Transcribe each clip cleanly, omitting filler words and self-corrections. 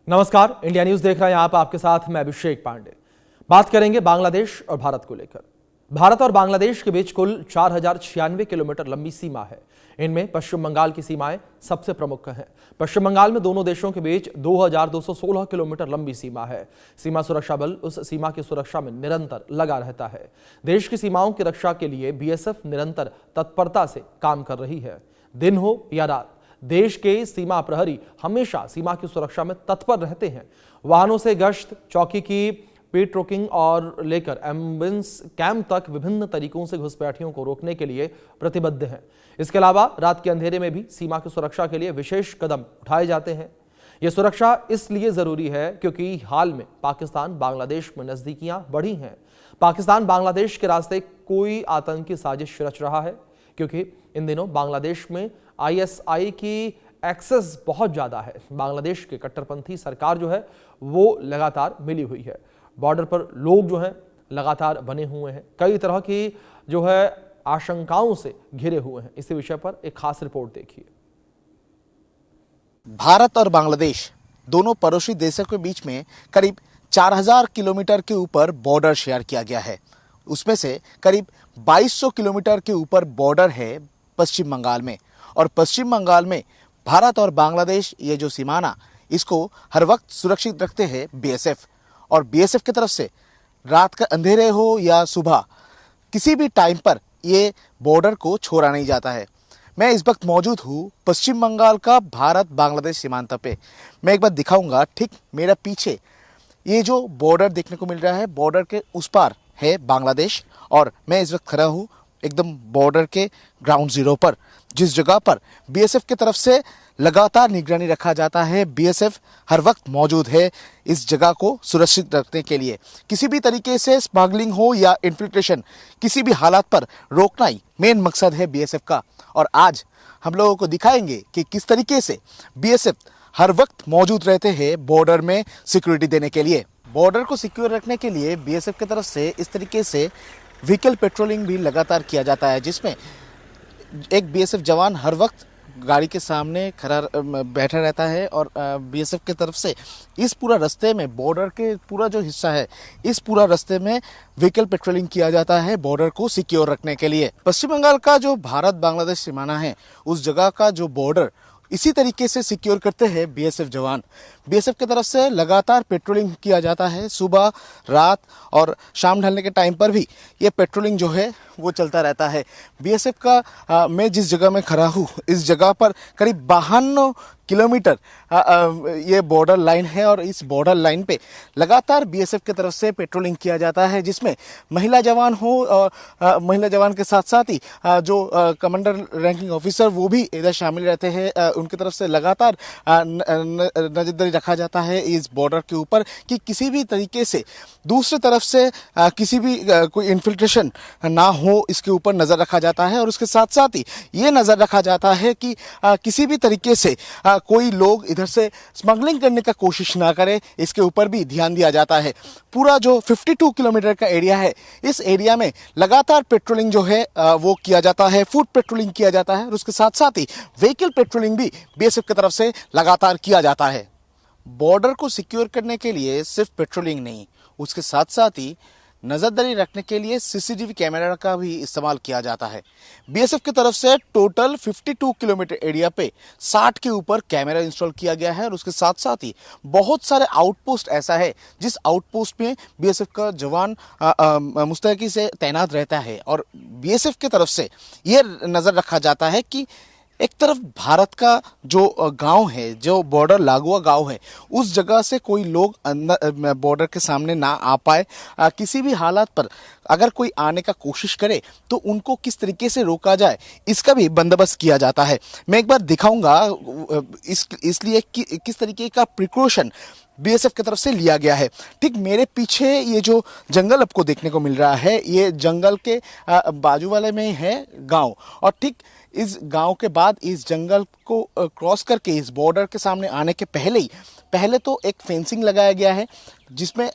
नमस्कार, India news देख रहे हैं आप। आपके साथ मैं अभिषेक पांडे। बात करेंगे बांग्लादेश और भारत को लेकर। भारत और बांग्लादेश के बीच कुल 4096 किलोमीटर लंबी सीमा है। इनमें पश्चिम बंगाल की सीमाएं सबसे प्रमुख हैं। पश्चिम बंगाल में दोनों देशों के बीच 2216 किलोमीटर लंबी सीमा है। सीमा सुरक्षा बल उस सीमा की सुरक्षा में निरंतर लगा रहता है। देश की सीमाओं की रक्षा के लिए बीएसएफ निरंतर तत्परता से काम कर रही है। दिन हो या रात, देश के सीमा प्रहरी हमेशा सीमा की सुरक्षा में तत्पर रहते हैं। वाहनों से गश्त, चौकी की पेट्रोलिंग और लेकर एम्बुलेंस कैंप तक विभिन्न तरीकों से घुसपैठियों को रोकने के लिए प्रतिबद्ध हैं। इसके अलावा रात के अंधेरे में भी सीमा की सुरक्षा के लिए विशेष कदम उठाए जाते हैं। यह सुरक्षा इसलिए जरूरी है क्योंकि हाल में पाकिस्तान बांग्लादेश में नजदीकियां बढ़ी हैं। पाकिस्तान बांग्लादेश के रास्ते कोई आतंकी साजिश रच रहा है, क्योंकि इन दिनों बांग्लादेश में आईएसआई की एक्सेस बहुत ज्यादा है। बांग्लादेश के कट्टरपंथी सरकार जो है वो लगातार मिली हुई है। बॉर्डर पर लोग जो हैं लगातार बने हुए हैं। कई तरह की जो है आशंकाओं से घिरे हुए हैं। इसी विषय पर एक खास रिपोर्ट देखिए। भारत और बांग्लादेश दोनों पड़ोसी देशों के बीच में करीब 4000 किलोमीटर के ऊपर बॉर्डर शेयर किया गया है। उसमें से करीब 2200 किलोमीटर के ऊपर बॉर्डर है पश्चिम बंगाल में, और पश्चिम बंगाल में भारत और बांग्लादेश ये जो सीमाना इसको हर वक्त सुरक्षित रखते हैं बीएसएफ। और बीएसएफ की तरफ से रात का अंधेरे हो या सुबह किसी भी टाइम पर ये बॉर्डर को छोड़ा नहीं जाता है। मैं इस वक्त मौजूद हूँ पश्चिम बंगाल का भारत बांग्लादेश सीमांत पे। मैं एक बार दिखाऊंगा, ठीक मेरा पीछे ये जो बॉर्डर देखने को मिल रहा है, बॉर्डर के उस पार है बांग्लादेश, और मैं इस वक्त खड़ा हूँ एकदम बॉर्डर के ग्राउंड जीरो पर, जिस जगह पर बीएसएफ की तरफ से लगातार निगरानी रखा जाता है। बीएसएफ हर वक्त मौजूद है इस जगह को सुरक्षित रखने के लिए। किसी भी तरीके से स्मगलिंग हो या इन्फिल्ट्रेशन, किसी भी हालात पर रोकना ही मेन मकसद है बीएसएफ का। और आज हम लोगों को दिखाएंगे कि किस तरीके से बीएसएफ हर वक्त मौजूद रहते हैं बॉर्डर में सिक्योरिटी देने के लिए। बॉर्डर को सिक्योर रखने के लिए बीएसएफ की तरफ से इस तरीके से व्हीकल पेट्रोलिंग भी लगातार किया जाता है, जिसमें एक बीएसएफ जवान हर वक्त गाड़ी के सामने खड़ा बैठा रहता है। और बीएसएफ की तरफ से इस पूरा रास्ते में, बॉर्डर के पूरा जो हिस्सा है, इस पूरा रास्ते में व्हीकल पेट्रोलिंग किया जाता है बॉर्डर को सिक्योर रखने के लिए। पश्चिम बंगाल का जो भारत बांग्लादेश सीमाना है, उस जगह का जो बॉर्डर इसी तरीके से सिक्योर करते हैं बीएसएफ जवान। बीएसएफ की तरफ से लगातार पेट्रोलिंग किया जाता है। सुबह, रात और शाम ढलने के टाइम पर भी ये पेट्रोलिंग जो है वो चलता रहता है। बीएसएफ का मैं जिस जगह में खड़ा हूँ, इस जगह पर करीब 52 किलोमीटर ये बॉर्डर लाइन है, और इस बॉर्डर लाइन पे लगातार बीएसएफ की तरफ से पेट्रोलिंग किया जाता है, जिसमें महिला जवान हो और महिला जवान के साथ साथ ही जो कमांडर रैंकिंग ऑफिसर वो भी इधर शामिल रहते हैं। उनकी तरफ से लगातार नजरदारी रखा जाता है इस बॉर्डर के ऊपर कि किसी भी तरीके से दूसरी तरफ से किसी भी कोई इन्फिल्ट्रेशन ना हो, इसके ऊपर नज़र रखा जाता है। और उसके साथ साथ ही ये नज़र रखा जाता है कि किसी भी तरीके से कोई लोग इधर से स्मगलिंग करने का कोशिश ना करे, इसके ऊपर भी ध्यान दिया जाता है। पूरा जो 52 किलोमीटर का एरिया है, इस एरिया में लगातार पेट्रोलिंग जो है वो किया जाता है, फुट पेट्रोलिंग किया जाता है, और उसके साथ साथ ही व्हीकल पेट्रोलिंग भी बीएसएफ की तरफ से लगातार किया जाता है। बॉर्डर को सिक्योर करने के लिए सिर्फ पेट्रोलिंग नहीं, उसके साथ साथ ही नजरदारी रखने के लिए सीसीटीवी कैमरा का भी इस्तेमाल किया जाता है। बीएसएफ की तरफ से टोटल 52 किलोमीटर एरिया पे 60 के ऊपर कैमरा इंस्टॉल किया गया है। और उसके साथ साथ ही बहुत सारे आउटपोस्ट ऐसा है जिस आउटपोस्ट में बीएसएफ का जवान मुस्तैदी से तैनात रहता है। और बीएसएफ की तरफ से ये नज़र रखा जाता है कि एक तरफ भारत का जो गांव है, जो बॉर्डर लागुआ गांव है, उस जगह से कोई लोग अंदर बॉर्डर के सामने ना आ पाए। किसी भी हालात पर अगर कोई आने का कोशिश करे तो उनको किस तरीके से रोका जाए, इसका भी बंदोबस्त किया जाता है। मैं एक बार दिखाऊंगा इसलिए कि किस तरीके का प्रिकॉशन बीएसएफ की तरफ से लिया गया है। ठीक मेरे पीछे ये जो जंगल आपको देखने को मिल रहा है, ये जंगल के बाजू वाले में है गांव, और ठीक इस गांव के बाद इस जंगल को क्रॉस करके इस बॉर्डर के सामने आने के पहले तो एक फेंसिंग लगाया गया है। जिसमें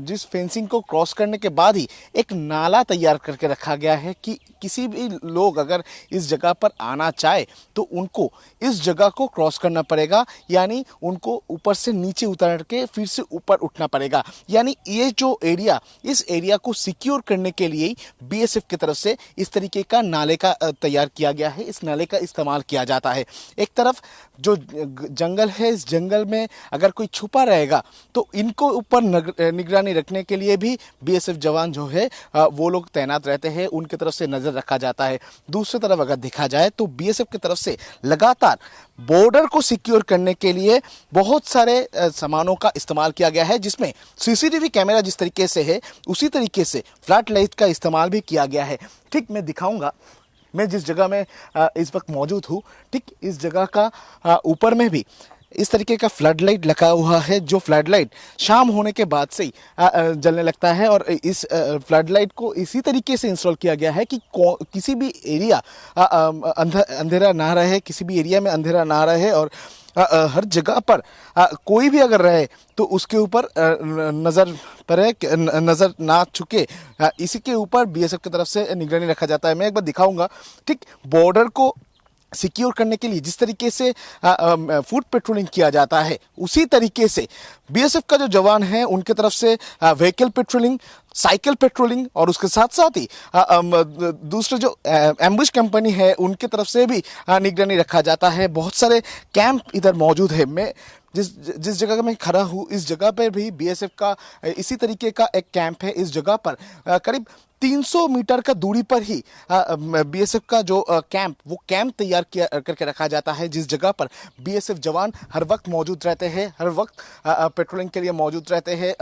जिस फेंसिंग को क्रॉस करने के बाद ही एक नाला तैयार करके रखा गया है कि किसी भी लोग अगर इस जगह पर आना चाहे तो उनको इस जगह को क्रॉस करना पड़ेगा, यानी उनको ऊपर से नीचे उतर के फिर से ऊपर उठना पड़ेगा। यानी ये जो एरिया, इस एरिया को सिक्योर करने के लिए बीएसएफ की तरफ से इस तरीके का नाले का तैयार किया गया है। इस नाले का इस्तेमाल किया जाता है। एक तरफ जो जंगल है, इस जंगल में अगर कोई छुपा रहेगा तो इनको ऊपर निगरानी रखने के लिए भी बीएसएफ जवान जो है वो लोग तैनात रहते हैं, उनकी तरफ से नजर रखा जाता है। दूसरी तरफ अगर देखा जाए तो बीएसएफ की तरफ से लगातार बॉर्डर को सिक्योर करने के लिए बहुत सारे सामानों का इस्तेमाल किया गया है, जिसमें सीसीटीवी कैमरा जिस तरीके से है उसी तरीके से फ्लड लाइट का इस्तेमाल भी किया गया है। ठीक मैं दिखाऊंगा, मैं जिस जगह में इस वक्त मौजूद हूँ, ठीक इस जगह का ऊपर में भी इस तरीके का फ्लड लाइट लगा हुआ है, जो फ्लड लाइट शाम होने के बाद से ही जलने लगता है। और इस फ्लड लाइट को इसी तरीके से इंस्टॉल किया गया है कि किसी भी एरिया अंधेरा ना रहे, किसी भी एरिया में अंधेरा ना रहे, और हर जगह पर कोई भी अगर रहे तो उसके ऊपर नज़र ना चुके, इसी के ऊपर बीएसएफ की तरफ से निगरानी रखा जाता है। मैं एक बार दिखाऊंगा, ठीक बॉर्डर को सिक्योर करने के लिए जिस तरीके से फुट पेट्रोलिंग किया जाता है उसी तरीके से बीएसएफ का जो जवान है उनके तरफ से व्हीकल पेट्रोलिंग, साइकिल पेट्रोलिंग, और उसके साथ साथ ही दूसरे जो एम्बुश कंपनी है उनके तरफ से भी निगरानी रखा जाता है। बहुत सारे कैंप इधर मौजूद है। मैं जिस जगह मैं खड़ा हूँ इस जगह पर भी बीएसएफ का इसी तरीके का एक कैंप है। इस जगह पर करीब 300 मीटर का दूरी पर ही बीएसएफ का जो कैंप, वो कैंप तैयार किया करके रखा जाता है, जिस जगह पर बीएसएफ जवान हर वक्त मौजूद रहते हैं, हर वक्त पेट्रोलिंग के लिए मौजूद रहते हैं।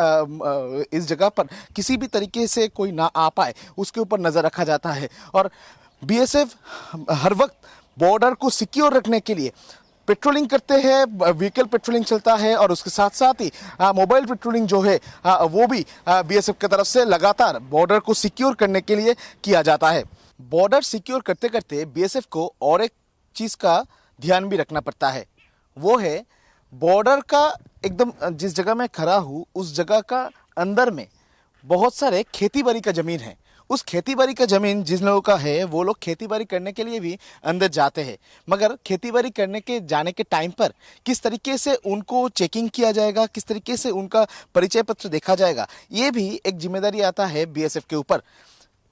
इस जगह पर किसी भी तरीके से कोई ना आ पाए उसके ऊपर नज़र रखा जाता है। और बीएसएफ हर वक्त बॉर्डर को सिक्योर रखने के लिए पेट्रोलिंग करते हैं, व्हीकल पेट्रोलिंग चलता है, और उसके साथ साथ ही मोबाइल पेट्रोलिंग जो है वो भी बीएसएफ की तरफ से लगातार बॉर्डर को सिक्योर करने के लिए किया जाता है। बॉर्डर सिक्योर करते करते बीएसएफ को और एक चीज़ का ध्यान भी रखना पड़ता है, वो है बॉर्डर का एकदम जिस जगह मैं खड़ा हूँ उस जगह का अंदर में बहुत सारे खेती बाड़ी का ज़मीन है। उस खेती बाड़ी का ज़मीन जिन लोगों का है वो लोग खेती बाड़ी करने के लिए भी अंदर जाते हैं, मगर खेती बाड़ी करने के जाने के टाइम पर किस तरीके से उनको चेकिंग किया जाएगा, किस तरीके से उनका परिचय पत्र देखा जाएगा, ये भी एक जिम्मेदारी आता है बीएसएफ के ऊपर।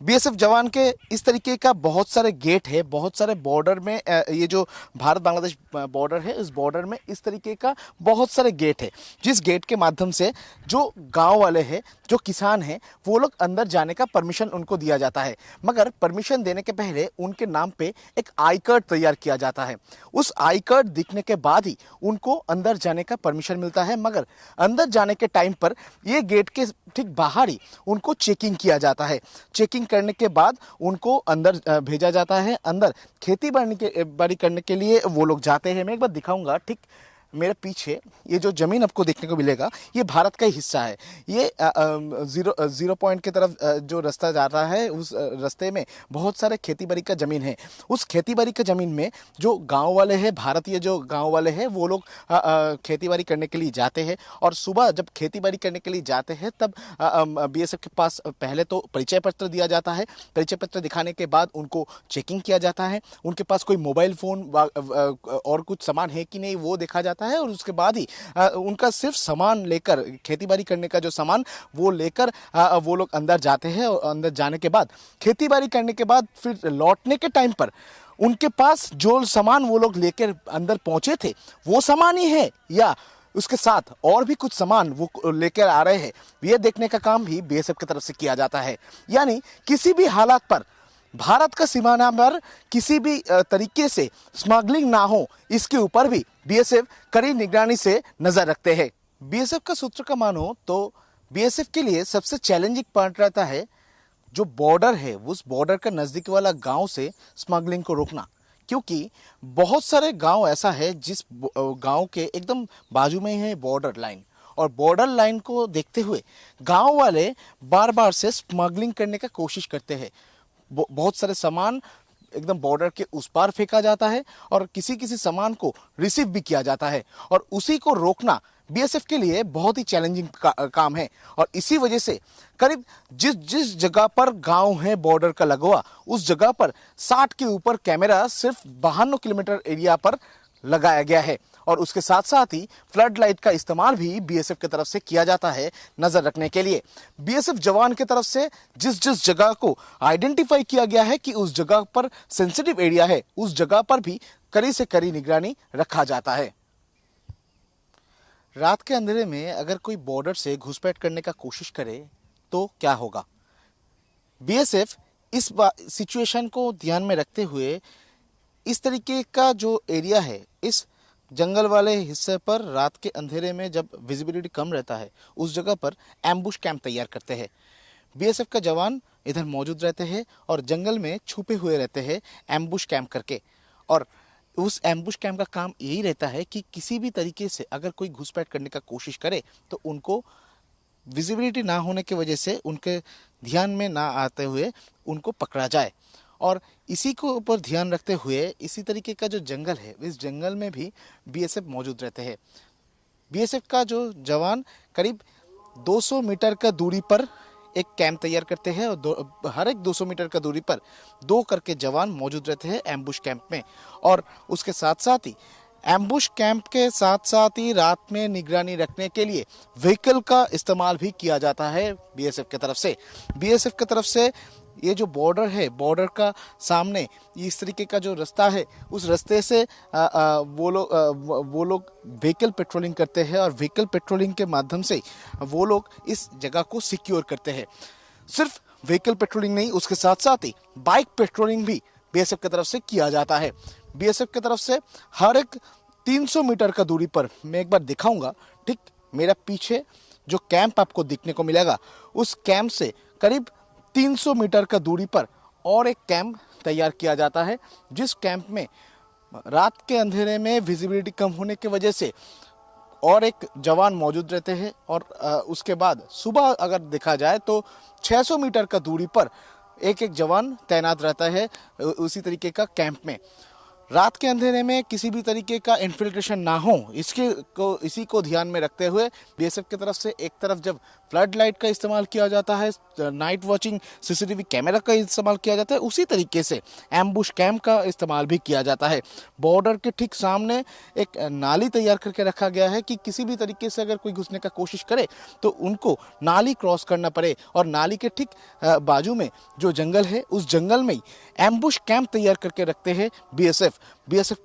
बीएसएफ जवान के इस तरीके का बहुत सारे गेट है, बहुत सारे बॉर्डर में ये जो भारत बांग्लादेश बॉर्डर है इस बॉर्डर में इस तरीके का बहुत सारे गेट है, जिस गेट के माध्यम से जो गांव वाले हैं, जो किसान हैं, वो लोग अंदर जाने का परमिशन उनको दिया जाता है। मगर परमिशन देने के पहले उनके नाम पे एक आई कार्ड तैयार किया जाता है। उस आई कार्ड दिखने के बाद ही उनको अंदर जाने का परमिशन मिलता है। मगर अंदर जाने के टाइम पर ये गेट के ठीक बाहर ही उनको चेकिंग किया जाता है। चेकिंग करने के बाद उनको अंदर भेजा जाता है। अंदर खेती बाड़ी करने के लिए वो लोग जाते हैं। मैं एक बार दिखाऊंगा, ठीक मेरे पीछे ये जो ज़मीन आपको देखने को मिलेगा ये भारत का ही हिस्सा है। ये जीरो पॉइंट की तरफ जो रास्ता जा रहा है उस रास्ते में बहुत सारे खेती बाड़ी का ज़मीन है। उस खेती बाड़ी का ज़मीन में जो गांव वाले हैं, भारतीय जो गांव वाले हैं, वो लोग खेती बाड़ी करने के लिए जाते हैं। और सुबह जब खेती बाड़ी करने के लिए जाते हैं तब बीएसएफ के पास पहले तो परिचय पत्र दिया जाता है। परिचय पत्र दिखाने के बाद उनको चेकिंग किया जाता है। उनके पास कोई मोबाइल फ़ोन और कुछ सामान है कि नहीं वो देखा जाता है। और उसके बाद ही उनका सिर्फ सामान लेकर, खेतीबाड़ी करने का जो सामान वो लेकर वो लोग अंदर जाते हैं। और अंदर जाने के बाद खेतीबाड़ी करने के बाद फिर लौटने के टाइम पर उनके पास जो सामान वो लोग लेकर अंदर पहुंचे थे वो सामान ही है या उसके साथ और भी कुछ सामान वो लेकर आ रहे हैं, ये देखने का काम भी बीएसएफ की तरफ से किया जाता है। यानी किसी भी हालात पर भारत का सीमाना पर किसी भी तरीके से स्मगलिंग ना हो, इसके ऊपर भी बीएसएफ कड़ी निगरानी से नजर रखते हैं। बीएसएफ का सूत्र का मानो तो बीएसएफ के लिए सबसे चैलेंजिंग पार्ट रहता है जो बॉर्डर है, उस बॉर्डर का नजदीक वाला गांव से स्मगलिंग को रोकना। क्योंकि बहुत सारे गांव ऐसा है जिस गांव के एकदम बाजू में ही है बॉर्डर लाइन, और बॉर्डर लाइन को देखते हुए गांव वाले बार बार से स्मगलिंग करने का कोशिश करते हैं। बहुत सारे सामान एकदम बॉर्डर के उस पार फेंका जाता है और किसी किसी सामान को रिसीव भी किया जाता है। और उसी को रोकना बीएसएफ के लिए बहुत ही चैलेंजिंग काम है। और इसी वजह से करीब जिस जिस जगह पर गांव है बॉर्डर का लगा हुआ, उस जगह पर 60 के ऊपर कैमरा सिर्फ 52 किलोमीटर एरिया पर लगाया गया है। और उसके साथ साथ ही फ्लड लाइट का इस्तेमाल भी बीएसएफ की तरफ से किया जाता है नजर रखने के लिए। बीएसएफ जवान की तरफ से जिस जिस जगह को आइडेंटिफाई किया गया है कि उस जगह पर सेंसिटिव एरिया है, उस जगह पर भी कड़ी से कड़ी निगरानी रखा जाता है। रात के अंधेरे में अगर कोई बॉर्डर से घुसपैठ करने का कोशिश करे तो क्या होगा? बीएसएफ इस सिचुएशन को ध्यान में रखते हुए इस तरीके का जो एरिया है, इस जंगल वाले हिस्से पर रात के अंधेरे में जब विजिबिलिटी कम रहता है, उस जगह पर एम्बुश कैंप तैयार करते हैं। बीएसएफ का जवान इधर मौजूद रहते हैं और जंगल में छुपे हुए रहते हैं एम्बुश कैंप करके। और उस एम्बुश कैंप का काम यही रहता है कि किसी भी तरीके से अगर कोई घुसपैठ करने का कोशिश करे तो उनको विजिबिलिटी ना होने की वजह से उनके ध्यान में ना आते हुए उनको पकड़ा जाए। और इसी को ऊपर ध्यान रखते हुए इसी तरीके का जो जंगल है, इस जंगल में भी बीएसएफ मौजूद रहते हैं। बीएसएफ का जो जवान करीब 200 मीटर का दूरी पर एक कैंप तैयार करते हैं और हर एक 200 मीटर का दूरी पर 2 करके जवान मौजूद रहते हैं एम्बुश कैंप में। और उसके साथ साथ ही एम्बुश कैंप के साथ साथ ही रात में निगरानी रखने के लिए व्हीकल का इस्तेमाल भी किया जाता है बीएसएफ की तरफ से। बीएसएफ की तरफ से ये जो बॉर्डर है, बॉर्डर का सामने इस तरीके का जो रास्ता है, उस रास्ते से वो लोग व्हीकल पेट्रोलिंग करते हैं और व्हीकल पेट्रोलिंग के माध्यम से वो लोग इस जगह को सिक्योर करते हैं। सिर्फ व्हीकल पेट्रोलिंग नहीं, उसके साथ साथ ही बाइक पेट्रोलिंग भी बीएसएफ की तरफ से किया जाता है। बीएसएफ की तरफ से हर एक 300 मीटर का दूरी पर, मैं एक बार दिखाऊंगा, ठीक मेरा पीछे जो कैंप आपको दिखने को मिलेगा, उस कैंप से करीब 300 मीटर का दूरी पर और एक कैंप तैयार किया जाता है, जिस कैंप में रात के अंधेरे में विजिबिलिटी कम होने की वजह से और एक जवान मौजूद रहते हैं। और उसके बाद सुबह अगर देखा जाए तो 600 मीटर का दूरी पर एक एक जवान तैनात रहता है उसी तरीके का कैंप में। रात के अंधेरे में किसी भी तरीके का इन्फिल्ट्रेशन ना हो, इसी को ध्यान में रखते हुए बीएसएफ की तरफ से एक तरफ जब फ्लड लाइट का इस्तेमाल किया जाता है, नाइट वॉचिंग सीसीटीवी कैमरा का इस्तेमाल किया जाता है, उसी तरीके से एम्बुश कैंप का इस्तेमाल भी किया जाता है। बॉर्डर के ठीक सामने एक नाली तैयार करके रखा गया है कि किसी भी तरीके से अगर कोई घुसने का कोशिश करे तो उनको नाली क्रॉस करना पड़े। और नाली के ठीक बाजू में जो जंगल है, उस जंगल में ही एम्बुश कैंप तैयार करके रखते हैं बीएसएफ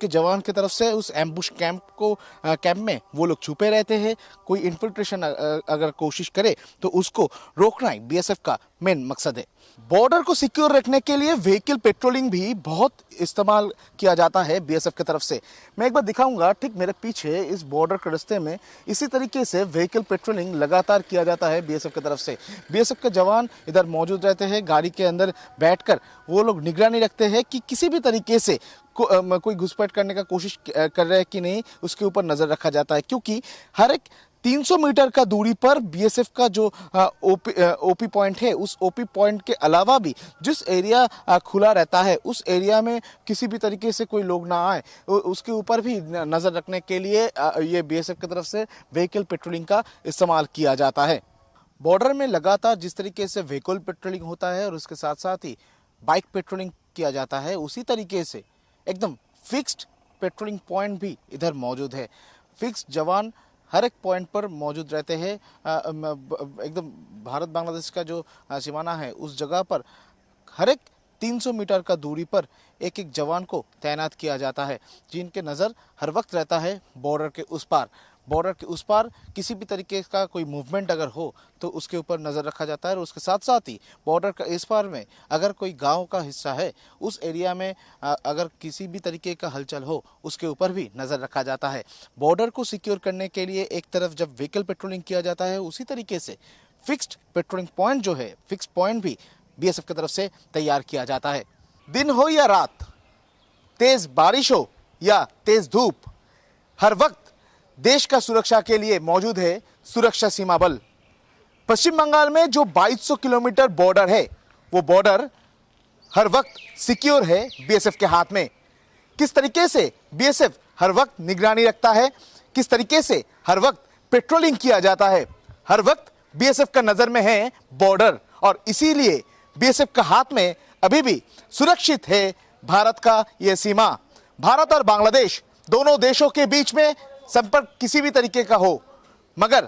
के जवान की तरफ से। उस एम्बुश कैंप में वो लोग छुपे रहते हैं। कोई इन्फिल्ट्रेशन अगर कोशिश करे तो उसको रोकना ही बीएसएफ का मेन मकसद है। बॉर्डर को सिक्योर रखने के लिए व्हीकल पेट्रोलिंग भी बहुत इस्तेमाल किया जाता है बीएसएफ की तरफ से। मैं एक बार दिखाऊंगा, ठीक मेरे पीछे इस बॉर्डर के रास्ते में इसी तरीके से व्हीकल पेट्रोलिंग लगातार किया जाता है बीएसएफ की तरफ से। बीएसएफ के जवान इधर मौजूद रहते हैं, गाड़ी के अंदर बैठकर वो लोग निगरानी रखते हैं कि किसी भी तरीके से कोई घुसपैठ करने का कोशिश कर रहा है कि नहीं, उसके ऊपर नजर रखा जाता है। क्योंकि हर एक 300 मीटर का दूरी पर बीएसएफ का जो ओपी पॉइंट है, उस ओपी पॉइंट के अलावा भी जिस एरिया खुला रहता है, उस एरिया में किसी भी तरीके से कोई लोग ना आए, उसके ऊपर भी नजर रखने के लिए ये बीएसएफ की तरफ से व्हीकल पेट्रोलिंग का इस्तेमाल किया जाता है। बॉर्डर में लगातार जिस तरीके से व्हीकल पेट्रोलिंग होता है और उसके साथ साथ ही बाइक पेट्रोलिंग किया जाता है, उसी तरीके से एकदम फिक्स्ड पेट्रोलिंग पॉइंट भी इधर मौजूद है। फिक्स्ड जवान हर एक पॉइंट पर मौजूद रहते हैं। एकदम भारत बांग्लादेश का जो सीमाना है, उस जगह पर हर एक 300 मीटर का दूरी पर एक एक जवान को तैनात किया जाता है, जिनके नज़र हर वक्त रहता है बॉर्डर के उस पार। बॉर्डर के उस पार किसी भी तरीके का कोई मूवमेंट अगर हो तो उसके ऊपर नज़र रखा जाता है। और उसके साथ साथ ही बॉर्डर का इस पार में अगर कोई गांव का हिस्सा है, उस एरिया में अगर किसी भी तरीके का हलचल हो, उसके ऊपर भी नज़र रखा जाता है। बॉर्डर को सिक्योर करने के लिए एक तरफ जब व्हीकल पेट्रोलिंग किया जाता है, उसी तरीके से फिक्स्ड पेट्रोलिंग पॉइंट जो है, फिक्स पॉइंट भी बीएसएफ की तरफ से तैयार किया जाता है। दिन हो या रात, तेज बारिश हो या तेज धूप, हर वक्त देश का सुरक्षा के लिए मौजूद है सुरक्षा सीमा बल। पश्चिम बंगाल में जो 2200 किलोमीटर बॉर्डर है, वो बॉर्डर हर वक्त सिक्योर है बीएसएफ के हाथ में। किस तरीके से बीएसएफ हर वक्त निगरानी रखता है, किस तरीके से हर वक्त पेट्रोलिंग किया जाता है। हर वक्त बीएसएफ का नजर में है बॉर्डर और इसीलिए बीएसएफ का हाथ में अभी भी सुरक्षित है भारत का यह सीमा। भारत और बांग्लादेश दोनों देशों के बीच में संपर्क किसी भी तरीके का हो, मगर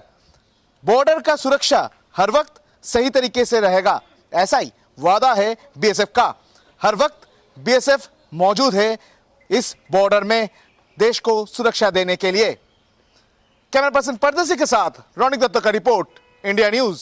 बॉर्डर का सुरक्षा हर वक्त सही तरीके से रहेगा, ऐसा ही वादा है बीएसएफ का। हर वक्त बीएसएफ मौजूद है इस बॉर्डर में देश को सुरक्षा देने के लिए। कैमरा पर्सन परदेसी के साथ रौनिक दत्ता का रिपोर्ट, इंडिया न्यूज।